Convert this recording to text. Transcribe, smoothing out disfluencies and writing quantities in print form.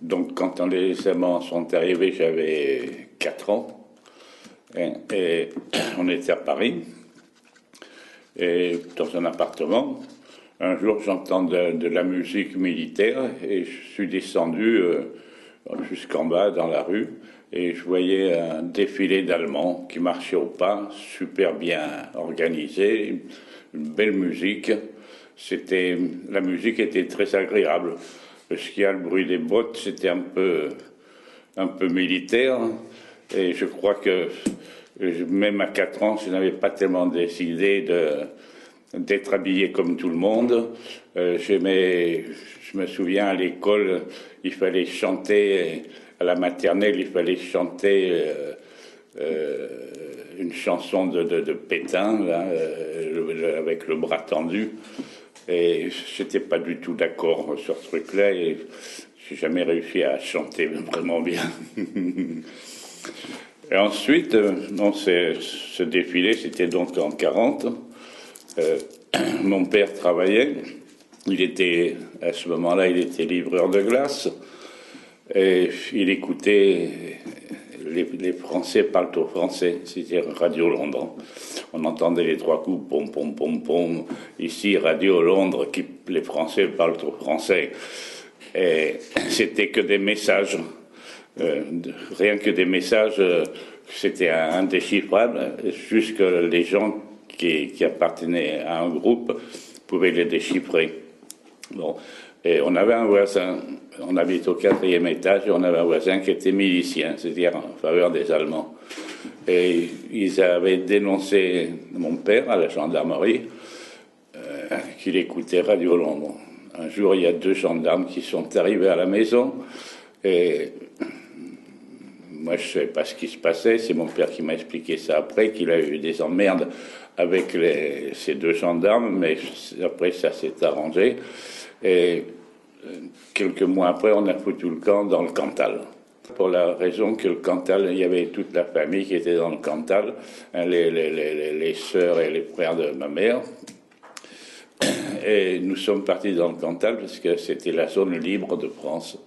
Donc, quand les amants sont arrivés, j'avais 4 ans. Et on était à Paris, et dans un appartement. Un jour, j'entends de la musique militaire et je suis descendu jusqu'en bas dans la rue et je voyais un défilé d'Allemands qui marchaient au pas, super bien organisé, une belle musique. La musique était très agréable. Ce qu'il y a, le bruit des bottes, c'était un peu militaire. Et je crois que même à 4 ans, je n'avais pas tellement décidé d'être habillé comme tout le monde. Je me souviens à l'école, il fallait chanter, à la maternelle, il fallait chanter une chanson de Pétain, là, avec le bras tendu. Et j'étais pas du tout d'accord sur ce truc-là et j'ai jamais réussi à chanter vraiment bien. Et ensuite, ce défilé, c'était donc en 40. Mon père travaillait. À ce moment-là, il était livreur de glace. Et il écoutait les Français parlent au français, c'était Radio Londres. On entendait les 3 coups, pom, pom, pom, pom. Ici, Radio Londres, les Français parlent au français. Et c'était que des messages. Rien que des messages, c'était indéchiffrable, juste que les gens qui appartenaient à un groupe pouvaient les déchiffrer. Bon, et on avait un voisin, on habite au 4e étage, et on avait un voisin qui était milicien, c'est-à-dire en faveur des Allemands. Et ils avaient dénoncé mon père à la gendarmerie qu'il écoutait Radio Londres. Un jour, il y a 2 gendarmes qui sont arrivés à la maison et moi, je ne savais pas ce qui se passait. C'est mon père qui m'a expliqué ça après, qu'il a eu des emmerdes avec ces 2 gendarmes, mais après, ça s'est arrangé. Et quelques mois après, on a foutu le camp dans le Cantal. Pour la raison que le Cantal, il y avait toute la famille qui était dans le Cantal, les sœurs et les frères de ma mère. Et nous sommes partis dans le Cantal parce que c'était la zone libre de France.